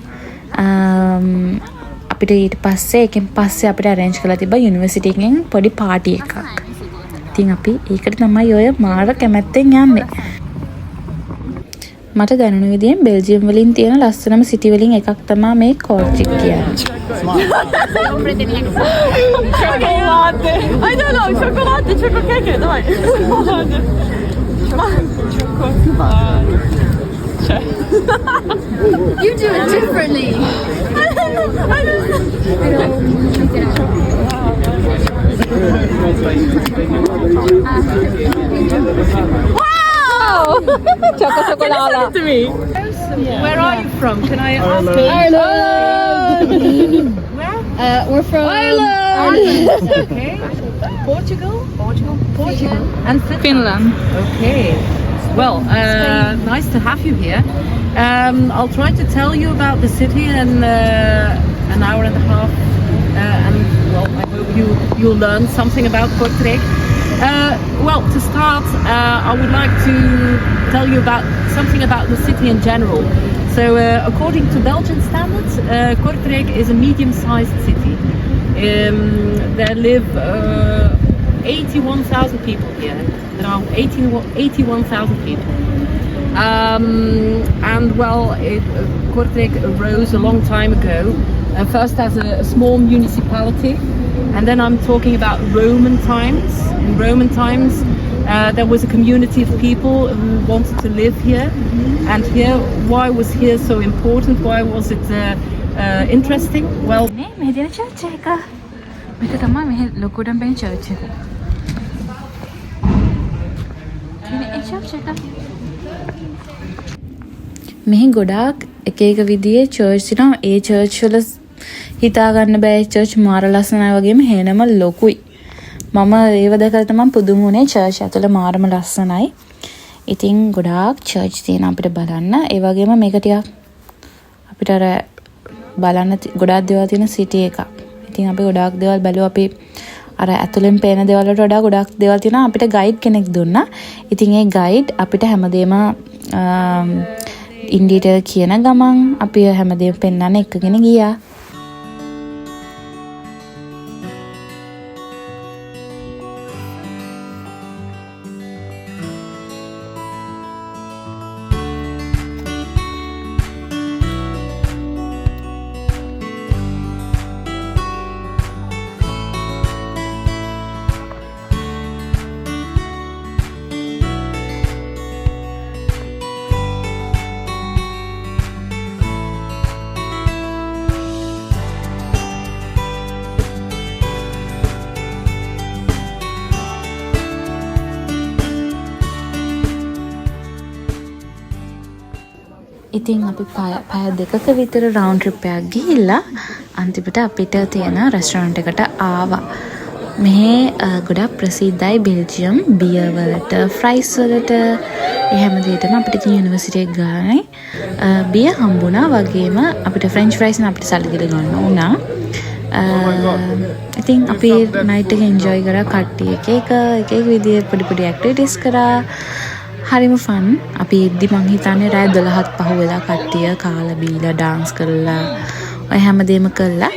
අපිට ඊට පස්සේ එකෙන් පස්සේ අපිට arrange කරලා තිබ්බා යුනිවර්සිටි එකෙන් පොඩි පාටි එකක්. ඉතින් අපි ඒකට තමයි ඔය මාර කැමැත්තෙන් යන්නේ. මට දැනුණු විදිහෙන් බෙල්ජියම් වලින් තියෙන ලස්සනම සිටි වලින් එකක් තමයි මේ කෝර්චික් කියන්නේ. Chocolate! I don't know, chocolate, chocolate, dai. Chocolate. picture. You do it differently. Wow! Chocolate to me. Where are you from? Can I ask? Ireland. We're from Ireland. Okay. Portugal. And Finland. Okay. Well, nice to have you here. I'll try to tell you about the city in an hour and a half. And well, I hope you'll learn something about Kortrijk. Well, to start, I would like to tell you about something about the city in general. So, according to Belgian standards, Kortrijk is a medium-sized city. There live 81,000 people here. There are 81,000 people. And well, Kortrijk arose a long time ago, first as a small municipality, and then I'm talking about Roman times. In Roman times, there was a community of people who wanted to live here. And here, why was here so important? Why was it interesting? Well, නේ මේ දින church එක. මේක තමයි මෙහෙ ලොකුටම පෙන church එක. මේ church එක. මෙහි ගොඩාක් එක එක විදිහේ church තිනවා. ඒ church වල හිතා ගන්න බෑ church මාර ලස්සනයි වගේම හේනම ලොකුයි. මම ඒව දැකලා තමයි පුදුම වුණේ church ඇතුළ මාරම ලස්සනයි. ඉතින් ගොඩාක් church තියෙනවා අපිට බලන්න. ඒ වගේම මේක ටිකක් අපිට අර බලන්න ගොඩාක් දේවල් තියෙන city එකක්. ඉතින් අපි ගොඩාක් දේවල් බැලුවා. අපි අර ඇතුළෙන් පේන දේවල් වලට වඩා ගොඩාක් දේවල් තියෙනවා. අපිට guide කෙනෙක් දුන්නා. ඉතින් ඒ guide අපිට හැමදේම in detail කියන ගමන් අපි හැමදේම පෙන්නන්න එක්කගෙන ගියා. ඉතින් අපි පැය දෙකක විතර රවුන්ඩ් ට්‍රිප් එකක් ගිහිල්ලා අන්තිමට අපිට තියෙන රෙස්ටොරන්ට් එකට ආවා. මෙහි ගොඩක් ප්‍රසිද්ධයි බෙල්ජියම් බියර් වලට, ෆ්‍රයිස් වලට, ඒ හැම දෙයකටම අපිට තියෙන යුනිවර්සිටි එක ගානේ බියර් හම්බුණා. වගේම අපිට ෆ්‍රෙන්ච් ෆ්‍රයිස් නම් අපිට සල්ලි දීලා ගන්න වුණා. ඉතින් අපි නයිට් එක එන්ජොයි කරා. කට්ටිය එක විදිහේ පොඩි ඇක්ටිවිටීස් කරා. හරිම ෆන්. අපි ඉද්දි මං හිතන්නේ රෑ 12ත් පහ වෙලා කට්ටිය කාලා බීලා ඩාන්ස් කරලා ඔය හැමදේම කළා.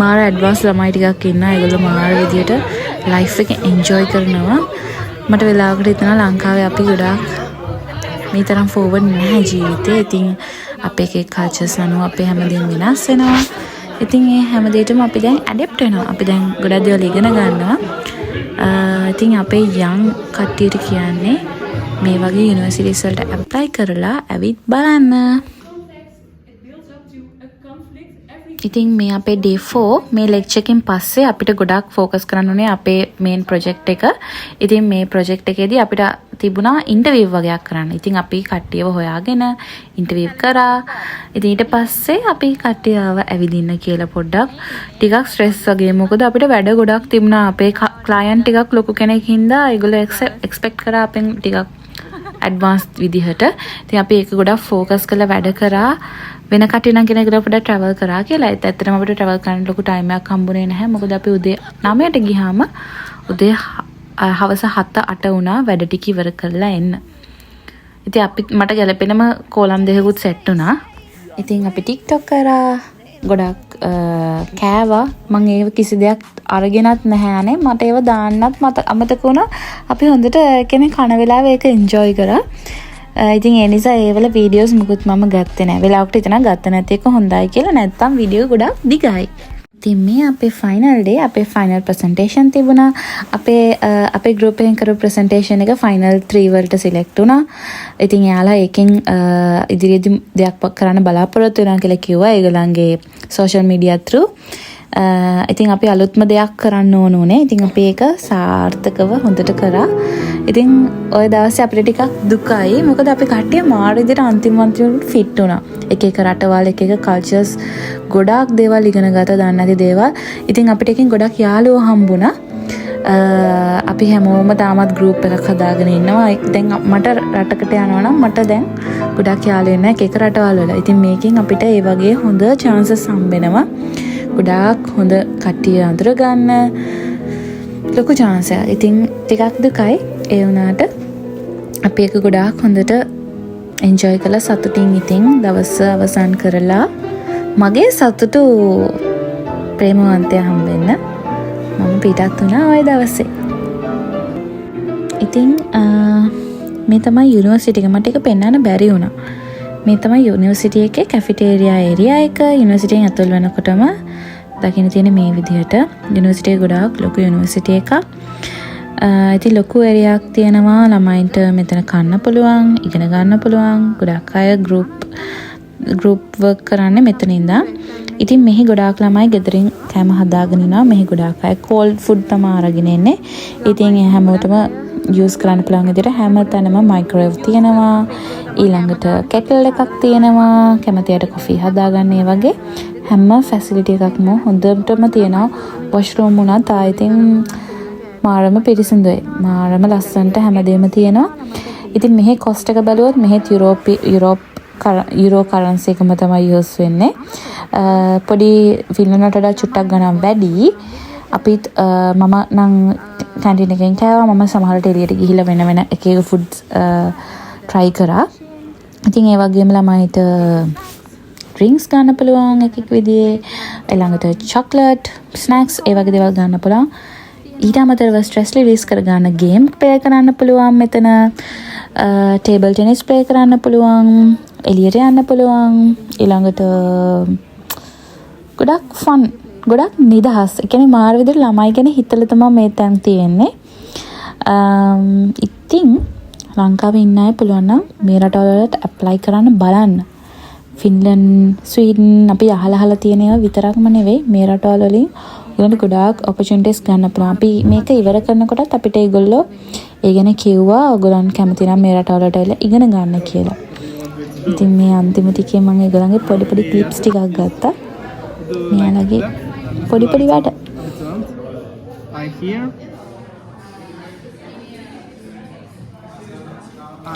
මාර ඇඩ්වාන්ස් ළමයි ටිකක් ඉන්නා. ඒගොල්ලෝ මාර විදියට ලයිෆ් එක එන්ජොයි කරනවා. මට වෙලාවකට හිතෙනවා ලංකාවේ අපි ගොඩාක් මේ තරම් ෆෝවර්ඩ් නැහැ ජීවිතේ. ඉතින් අපේ එකේ කල්චර්ස් අනුව අපේ හැමදේම වෙනස් වෙනවා. ඉතින් ඒ හැමදේටම අපි දැන් ඇඩැප්ට් වෙනවා. අපි දැන් ගොඩක් දේවල් ඉගෙන ගන්නවා. ඉතින් අපේ යං කට්ටියට කියන්නේ මේ වගේ යුනිවර්සිටිස් වලට ඇප්ලයි කරලා ඇවිත් බලන්න. ඉතින් මේ අපේ day 4 මේ ලෙක්චර් එකෙන් පස්සේ අපිට ගොඩක් ફોකස් කරන්න ඕනේ අපේ මේන් ප්‍රොජෙක්ට් එක. ඉතින් මේ ප්‍රොජෙක්ට් එකේදී අපිට තිබුණා ඉන්ටර්විව් වගේක් කරන්න. ඉතින් අපි කට්ටියව හොයාගෙන ඉන්ටර්විව් කරා. ඉතින් ඊට පස්සේ අපි කට්ටියව ඇවිදින්න කියලා පොඩ්ඩක් ටිකක් ස්ට්‍රෙස් වගේ. මොකද අපිට වැඩ ගොඩක් තිබුණා. අපේ ක්ලයන්ට් ටිකක් ලොකු කෙනෙක් හින්දා ඒගොල්ලෝ එක්ස්පෙක්ට් කරා අපෙන් ටිකක් ඇඩ්වාන්ස් විදිහට. ඉතින් අපි ඒක ගොඩක් ફોකස් කරලා වැඩ කරා. වෙන කට්ටිය නම් කෙනෙකුට පොඩ්ඩක් ට්‍රැවල් කරා කියලා. ඒත් ඇත්තටම අපිට ට්‍රැවල් කරන්න ලොකු ටයිම් එකක් හම්බුනේ නැහැ. මොකද අපි උදේ 9ට ගියාම උදේ හවස 7-8 වුණා වැඩ ටික ඉවර කරලා එන්න. ඉතින් මට ගැලපෙනම කෝලම් දෙකකුත් සෙට් වුණා. ඉතින් අපි TikTok කරා. ගොඩක් කෑවා. මම ඒව කිසි දෙයක් අරගෙනත් නැහැ නේ. මට ඒව දාන්නත් අමතක වුණා. අපි හොඳට කෙනෙක් කන වෙලාවෙ ඒක එන්ජොයි කරා. ඉතින් ඒ නිසා ඒ වල වීඩියෝස් මුකුත් මම ගත්තේ නැහැ. වෙලාවකට හිතනවා ගත්ත නැති එක හොඳයි කියලා. නැත්තම් වීඩියෝ ගොඩක් දිගයි. ඉතින් මේ අපේ ෆයිනල් ඩේ අපේ ෆයිනල් ප්‍රසන්ටේෂන් තිබුණා. අපේ ගෲප් එකෙන් කරපු ප්‍රසන්ටේෂන් එක ෆයිනල් 3 වලට සිලෙක්ට් වුණා. ඉතින් එයාලා ඒකෙන් ඉදිරියේදී දෙයක් කරන්න බලාපොරොත්තු වෙනවා කියලා කිව්වා ඒගොල්ලන්ගේ සෝෂල් මීඩියා through. ඉතින් අපි අලුත්ම දෙයක් කරන්න ඕන උනේ. ඉතින් අපි ඒක සාර්ථකව හොඳට කරා. ඉතින් ওই දවසේ අපිට ටිකක් දුකයි. මොකද අපි කට්ටිය මාර විදිහට අන්තිම ෆිට වුණා. එක එක රටවල් එක එක කල්චර්ස් ගොඩාක් දේවල් ඉගෙන ගත්තා දන්නේ නැති දේවල්. ඉතින් අපිට එකෙන් ගොඩක් යාළුවෝ හම්බුණා. අපි හැමෝම තාමත් ගෲප් එකක් හදාගෙන ඉන්නවා. දැන් මට රටකට යනවා නම් මට දැන් ගොඩක් යාළුවෝ ඉන්නවා එක එක රටවල් වල. ඉතින් මේකෙන් අපිට ඒ වගේ හොඳ chances හම්බෙනවා. ගොඩාක් හොඳ කට්ටිය අඳුර ගන්න ලොකු chance එකක්. ඉතින් ටිකක් දුකයි. ඒ වුණාට අපි ඒක ගොඩාක් හොඳට එන්ජොයි කළා සතුටින්. ඉතින් දවස අවසන් කරලා මගේ සතුටු ප්‍රේමවන්තයා හම්බෙන්න මම පිටත් වුණා ওই දවසේ. ඉතින් මේ තමයි යුනිවර්සිටි එක. මට ඒක පෙන්වන්න බැරි වුණා. මේ තමයි යුනිවර්සිටි එකේ කැෆිටේරියා ඒරියා එක. යුනිවර්සිටියෙන් ඇතුල් වෙනකොටම දකින්න තියෙන මේ විදිහට. යුනිවර්සිටි එක ගොඩාක් ලොකු යුනිවර්සිටි එකක්. ඉතින් ලොකු ඒරියාවක් තියෙනවා. ළමයින්ට මෙතන කන්න පුළුවන්, ඉගෙන ගන්න පුළුවන්. ගොඩක් අය ගෲප් වර්ක් කරන්නේ මෙතන ඉඳන්. ඉතින් මෙහි ගොඩාක් ළමයි ගෙදරින් කෑම හදාගෙන ඉනවා. මෙහි ගොඩාක් අය කෝල්ඩ් ෆුඩ් තමයි අරගෙන එන්නේ. ඉතින් ඒ හැමෝටම යූස් කරන්න පුළුවන් විදිහට හැම තැනම මයික්‍රෝවේව් තියෙනවා. ඊළඟට කෙටල් එකක් තියෙනවා. කැමති අයට කොෆි හදාගන්න ඒ වගේ හැම ෆැසිලිටි එකක්ම හොඳටම තියෙනවා. වොෂ්රූම් උනත් ආයෙත් මාරම පිරිසිදුයි. මාරම ලස්සනට හැමදේම තියෙනවා. ඉතින් මෙහි කොස්ට් එක බලුවොත් මෙහෙත් යුරෝ කරන්සි එකම තමයි යූස් වෙන්නේ. පොඩි ෆින්ලන්ඩ්ට වඩා චුට්ටක් ගණන් වැඩි. අපිත් මම නම් කැන්ටින් එකෙන් කෑවා. මම සමහරට එළියට ගිහිල්ලා වෙන එක එක ෆුඩ්ස් try කරා. ඉතින් ඒ වගේම ළමයිට ඩ්‍රින්ක්ස් ගන්න පුළුවන් එක එක විදිහේ. ඊළඟට චොක්ලට්, ස්නැක්ස් ඒ වගේ දේවල් ගන්න පුළුවන්. ඊට අමතරව ස්ට්‍රෙස් රිලීස් කරගන්න ගේම් ප්ලේ කරන්න පුළුවන් මෙතන. ටේබල් ටෙනිස් ප්ලේ කරන්න පුළුවන්. එළියට යන්න පුළුවන්. ඊළඟට ගොඩක් ෆන්, ගොඩක් නිදහස්. ඒ කියන්නේ මාර විදිහට ළමයි ගැන හිතලා තමයි මේ තැන් තියෙන්නේ. ඉතින් ලංකාවේ ඉන්න අය පුළුවන් නම් මේ රටවල වලට ඇප්ලයි කරන්න බලන්න. ෆින්ලන්ඩ්, ස්වීඩන් අපි අහලා තියෙන ඒවා විතරක්ම නෙවෙයි මේ රටවල වලින් උගලන්ට ගොඩාක් ඔපචුනිටිස් ගන්න පුළුවන්. අපි මේක ඉවර කරනකොටත් අපිට ඒගොල්ලෝ ඒ ගැන කිව්වා ඔයගොල්ලන් කැමති නම් මේ රටවල වලට ඇවිල්ලා ඉගෙන ගන්න කියලා. ඉතින් මේ අන්තිම ටිකේ මම ඒගොල්ලන්ගේ පොඩි පොඩි ක්ලිප්ස් ටිකක් ගත්තා. මෙයාලගේ පොඩි පොඩි වැඩ.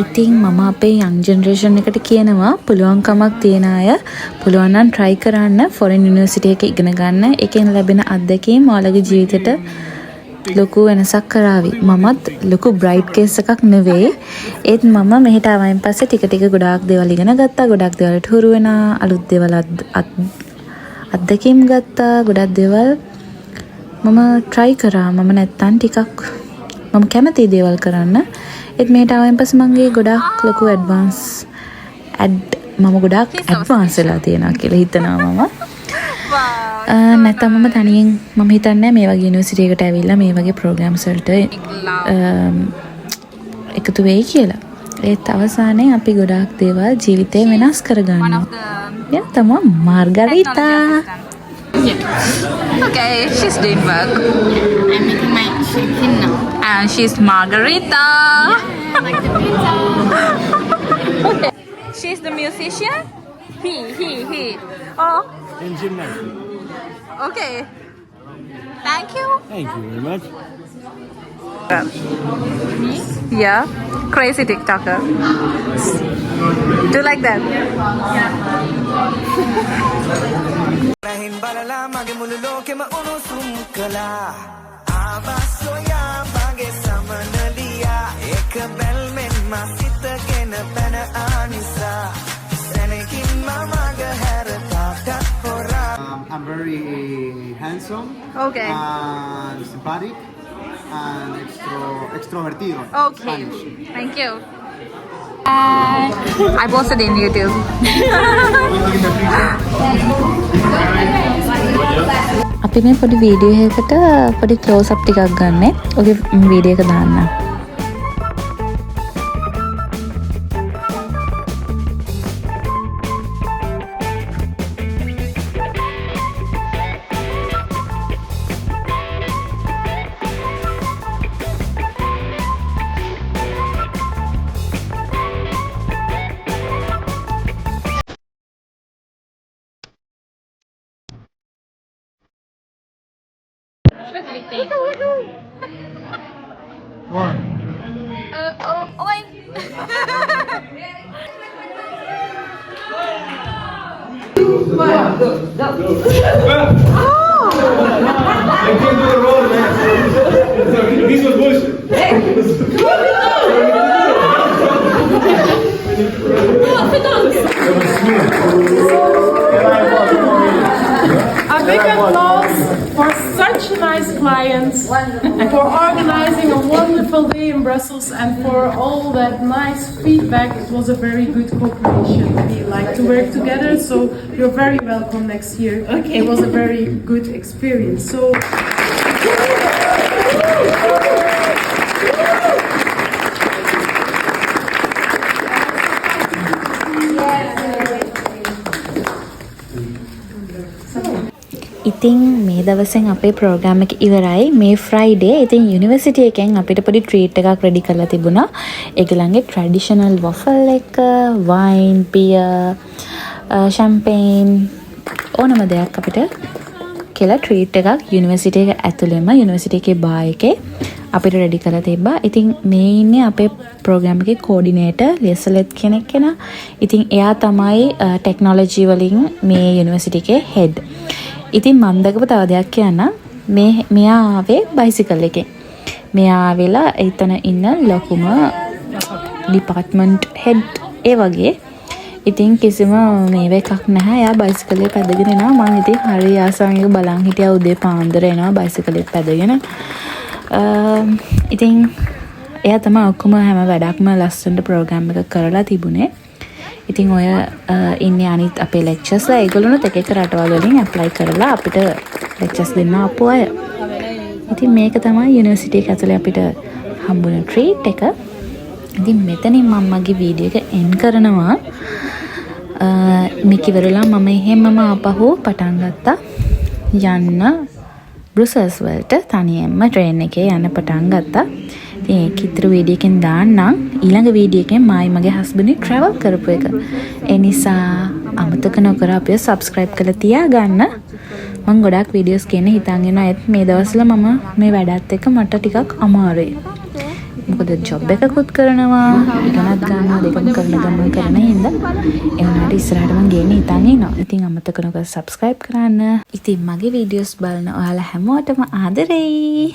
ඉතින් මම අපේ යං ජෙනරේෂන් එකට කියනවා පුළුවන්කමක් තියෙන අය පුළුවන් නම් try කරන්න ෆොරෙන් යුනිවර්සිටි එකක ඉගෙන ගන්න. ඒකෙන් ලැබෙන අත්දැකීම් ඔයාලගේ ජීවිතේට ලොකු වෙනසක් කරાવી. මමත් ලොකු බ්‍රයිට් කේස් එකක් නෙවෙයි. ඒත් මම මෙහෙට ආවයින් පස්සේ ටික ටික ගොඩාක් දේවල් ඉගෙන ගත්තා. ගොඩක් දේවල්ට හුරු වෙනා. අලුත් දේවල් අත්දැකීම් ගත්තා. ගොඩක් දේවල් මම try කරා. මම නැත්තම් ටිකක් මම කැමති දේවල් කරන්න. ඒත් මෙහෙට ආවයින් පස්සේ මගේ ගොඩක් ලොකු මම ගොඩක් ඇඩ්වාන්ස් වෙලා තියෙනවා කියලා හිතනවා මම. නැත්තම් මම තනියෙන් මම හිතන්නේ මේ වගේ යුනිවර්සිටි එකට ඇවිල්ලා මේ වගේ ප්‍රෝග්‍රෑම්ස් වලට එකතු වෙයි කියලා. ඒත් අවසානයේ අපි ගොඩාක් දේවල් ජීවිතේ වෙනස් කරගන්නවා. යා තමයි මාර්ගරිතා. Okay, she's doing work. I'm making my chicken now. And she's Margarita. Like the pizza. Okay. She's the musician. He. Oh, In gymnastics. okay. Thank you. Thank you very much. Yeah, crazy TikToker. Do you like that? රහින් බලලා මගේ මුළු ලෝකෙම උණුසුම් කළා ආවසෝයා මගේ සමනලියා එක බැල්මෙන් මා සිතගෙන පැන ආනිසා සැනකින් මමග හැරතාට හොරා I'm very handsome Okay. and sympathetic and extrovertido. Okay. Thank you. I posted in YouTube. අපි මේ පොඩි වීඩියෝ එකකට පොඩි ක්ලෝස් අප් ටිකක් ගන්න. ඔගේ වීඩියෝ එක දාන්න. I can't do the roll, man. This was bullshit. A big applause for such nice clients, for organizing a wonderful day in Brussels, and for all that nice feedback. It was a very good cooperation. We like to work together, so you're very welcome next year. Okay. It was a very good experience. So. ඉතින් මේ දවසෙන් අපේ programme එක ඉවරයි. මේ Friday ඉතින් university එකෙන් අපිට පොඩි ට්‍රීට් එකක් රෙඩි කරලා තිබුණා. ඒගොල්ලන්ගේ ට්‍රැඩිෂනල් වොෆල් එක, වයින්, බියර්, ෂැම්පේන් ඕනම දෙයක් අපිට කියලා ට්‍රීට් එකක් යුනිවර්සිටි එක ඇතුළෙම යුනිවර්සිටි එකේ බාර් එකේ අපිට රෙඩි කරලා තිබ්බා. ඉතින් මේ ඉන්නේ අපේ ප්‍රෝග්‍රෑම් එකේ කෝඩිනේටර් ලෙසලෙත් කෙනෙක් කෙනා. ඉතින් එයා තමයි ටෙක්නොලොජි වලින් මේ යුනිවර්සිටි එකේ හෙඩ්. ඉතින් මම දැකපු තව දෙයක් කියන්න. මෙයා ආවේ බයිසිකල් එකෙන්. මෙයා ආවෙලා එතන ඉන්න ලොකුම ඩිපාර්ට්මන්ට් හෙඩ් ඒ වගේ. ඉතින් කිසිම මේව එකක් නැහැ. එයා බයිසිකලේ පැදගෙන එනවා. මම ඉතින් හරි ආසාවෙන් ඒක බලන් හිටියා. උදේ පාන්දර එනවා බයිසිකලේ පැදගෙන. ඉතින් එයා තමයි ඔක්කොම හැම වැඩක්ම ලස්සනට ප්‍රෝග්‍රෑම් එක කරලා තිබුණේ. ඉතින් ඔය ඉන්නේ අනිත් අපේ ලෙක්චර්ස්ලා. ඒගොල්ලොනුත් එක එක රටවල් වලින් ඇප්ලයි කරලා අපිට ලෙක්චර්ස් දෙන්න ආපු අය. ඉතින් මේක තමයි යුනිවර්සිටි එක ඇතුලේ අපිට හම්බුන ට්‍රීට් එක. ඉතින් මෙතනින් මම මගේ වීඩියෝ එක එන්ඩ් කරනවා. මේක ඉවරලා මම එහෙමම ආපහු පටන් ගත්තා යන්න බ්‍රුසල්ස් වලට. තනියෙන්ම ට්‍රේන් එකේ යන්න පටන් ගත්තා. ඉතින් ඒක ඉතුරු වීඩියෝ එකෙන් දාන්නම්. ඊළඟ වීඩියෝ එකෙන් මගේ හස්බන්ඩ් ට්‍රැවල් කරපු එක. ඒ නිසා අමතක නොකර අපිව සබ්ස්ක්‍රයිබ් කරලා තියාගන්න. මම ගොඩාක් වීඩියෝස් කියන හිතන් ඉන්නවා. ඒත් මේ දවස්වල මම මේ වැඩත් එක්ක මට ටිකක් අමාරුයි. මොකද ජොබ් එකකුත් කරනවා, ඉගෙනත් ගන්නවා, දෙකම කරන හින්දා ඒ වුණාට ඉස්සරහට මම ගේන්න හිතන් ඉන්නවා. ඉතින් අමතක නොකර සබ්ස්ක්‍රයිබ් කරන්න. ඉතින් මගේ වීඩියෝස් බලන ඔයාලා හැමෝටම ආදරෙයි.